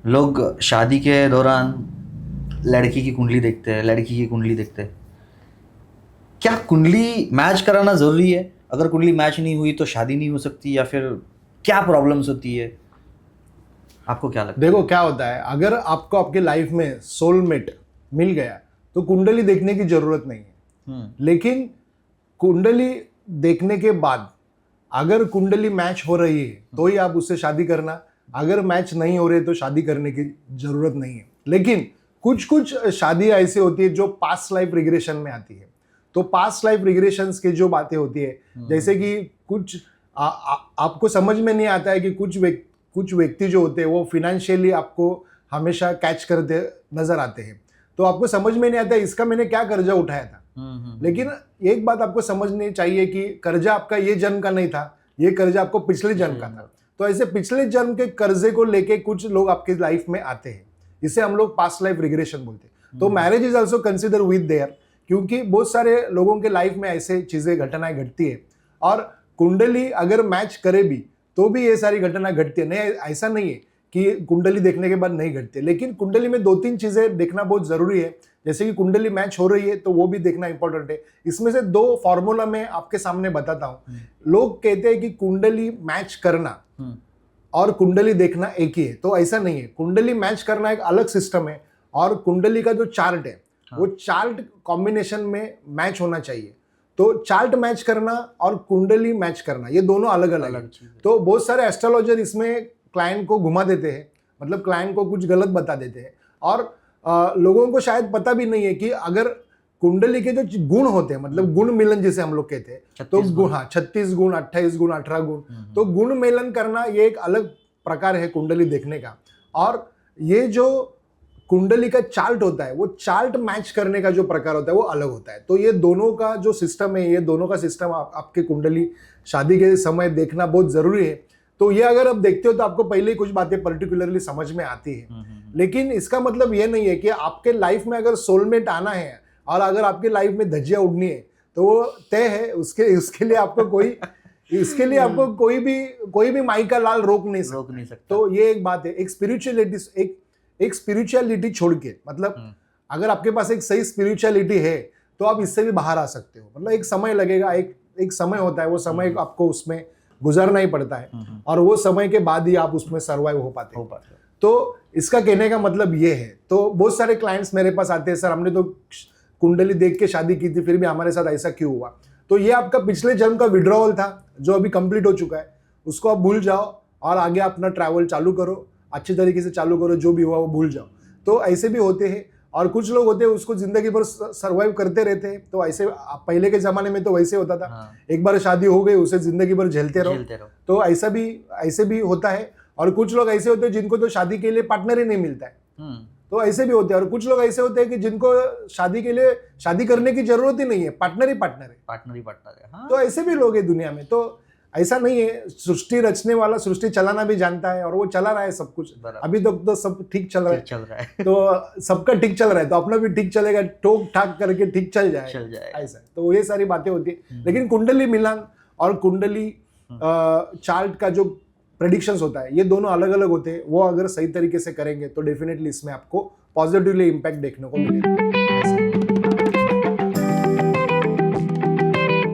लोग शादी के दौरान लड़की की कुंडली देखते हैं, लड़की की कुंडली देखते हैं। क्या कुंडली मैच कराना ज़रूरी है? अगर कुंडली मैच नहीं हुई तो शादी नहीं हो सकती, या फिर क्या प्रॉब्लम्स होती है? आपको क्या लगता है? देखो क्या होता है, अगर आपको आपके लाइफ में सोलमेट मिल गया तो कुंडली देखने की जरूरत नहीं है। लेकिन कुंडली देखने के बाद अगर कुंडली मैच हो रही है तो ही आप उससे शादी करना, अगर मैच नहीं हो रही तो शादी करने की जरूरत नहीं है। लेकिन कुछ कुछ शादी ऐसी होती है जो पास्ट लाइफ रिग्रेशन में आती है। तो पास्ट लाइफ रिग्रेशंस की जो बातें होती है, जैसे कि कुछ आपको समझ में नहीं आता है कि कुछ व्यक्ति जो होते हैं वो फिनेंशियली आपको हमेशा कैच करते नजर आते हैं, तो आपको समझ में नहीं आता इसका मैंने क्या कर्जा उठाया था। लेकिन एक बात आपको समझनी चाहिए कि कर्जा आपका ये जन्म का नहीं था, ये कर्जा आपको पिछले जन्म का था। तो ऐसे पिछले जन्म के कर्जे को लेके कुछ लोग आपकी लाइफ में आते हैं, इसे हम लोग पास्ट लाइफ रिग्रेशन बोलते हैं। तो marriage is also consider with their, क्योंकि बहुत सारे लोगों के लाइफ में ऐसे चीजें घटनाएं घटती है, और कुंडली अगर मैच करे भी तो भी ये सारी घटना घटती है। नहीं, ऐसा नहीं है कि कुंडली देखने के बाद नहीं घटती, लेकिन कुंडली में 2-3 चीजें देखना बहुत जरूरी है। जैसे कि कुंडली मैच हो रही है तो वो भी देखना इंपॉर्टेंट है। इसमें से 2 फॉर्मूला मैं आपके सामने बताता हूं। लोग कहते हैं कि कुंडली मैच करना और कुंडली देखना एक ही है, तो ऐसा नहीं है। कुंडली मैच करना एक अलग सिस्टम है, और कुंडली का जो चार्ट है वो चार्ट कॉम्बिनेशन में मैच होना चाहिए। तो चार्ट मैच करना और कुंडली मैच करना ये दोनों अलग अलग है। तो बहुत सारे एस्ट्रोलॉजर इसमें क्लाइंट को घुमा देते हैं, मतलब क्लाइंट को कुछ गलत बता देते हैं, और लोगों को शायद पता भी नहीं है कि अगर कुंडली के जो गुण होते हैं, मतलब गुण मिलन जिसे हम लोग कहते हैं, तो गुण, 36 गुण, 28 गुण, 18 गुण, तो गुण मिलन करना ये एक अलग प्रकार है कुंडली देखने का। और ये जो कुंडली का चार्ट होता है वो चार्ट मैच करने का जो प्रकार होता है वो अलग होता है। तो ये दोनों का जो सिस्टम है, ये दोनों का सिस्टम आपके कुंडली शादी के समय देखना बहुत जरूरी है। तो ये अगर आप देखते हो तो आपको पहले ही कुछ बातें पर्टिकुलरली समझ में आती है। लेकिन इसका मतलब ये नहीं है कि आपके लाइफ में अगर सोलमेट आना है और अगर आपके लाइफ में धज्जियां उड़नी है तो वो तय है। उसके लिए आपको कोई भी माई का लाल रोक नहीं सकता। तो ये एक बात है। एक स्पिरिचुअलिटी छोड़ के, मतलब अगर आपके पास एक सही स्पिरिचुअलिटी है तो आप इससे भी बाहर आ सकते हो। मतलब एक समय लगेगा, एक समय होता है, वो समय आपको उसमें गुजरना ही पड़ता है, और वो समय के बाद ही आप उसमें सर्वाइव हो पाते हो। तो इसका कहने का मतलब ये है। तो बहुत सारे क्लाइंट्स मेरे पास आते हैं, सर हमने तो कुंडली देख के शादी की थी, फिर भी हमारे साथ ऐसा क्यों हुआ? तो ये आपका पिछले जन्म का विड्रॉवल था जो अभी कंप्लीट हो चुका है, उसको आप भूल जाओ और आगे अपना ट्रैवल चालू करो, अच्छे तरीके से चालू करो, जो भी हुआ वो भूल जाओ। तो ऐसे भी होते हैं, और कुछ लोग होते हैं उसको जिंदगी भर सर्वाइव करते रहते हैं। तो ऐसे पहले के जमाने में तो वैसे होता था, एक बार शादी हो गई उसे जिंदगी भर झेलते रहो। तो ऐसे भी होता है। और कुछ लोग ऐसे होते हैं जिनको तो शादी के लिए पार्टनर ही नहीं मिलता है, तो ऐसे भी होते हैं। और कुछ लोग ऐसे होते हैं कि जिनको शादी के लिए शादी करने की जरूरत ही नहीं है, पार्टनर ही पार्टनर है। हाँ। तो ऐसे भी लोग हैं दुनिया में। तो ऐसा नहीं है, सृष्टि रचने वाला सृष्टि चलाना भी जानता है, और वो चला रहा है सब कुछ। अभी तक तो सब ठीक चल रहा है। तो सबका ठीक चल रहा है, तो अपना भी ठीक चलेगा, ठोक ठाक करके ठीक चल जाए ऐसा। तो ये सारी बातें होती है। लेकिन कुंडली मिलान और कुंडली चार्ट का जो प्रेडिक्शंस होता है, ये दोनों अलग अलग होते हैं। वो अगर सही तरीके से करेंगे तो डेफिनेटली इसमें आपको पॉजिटिवली इम्पैक्ट देखने को मिलेगा।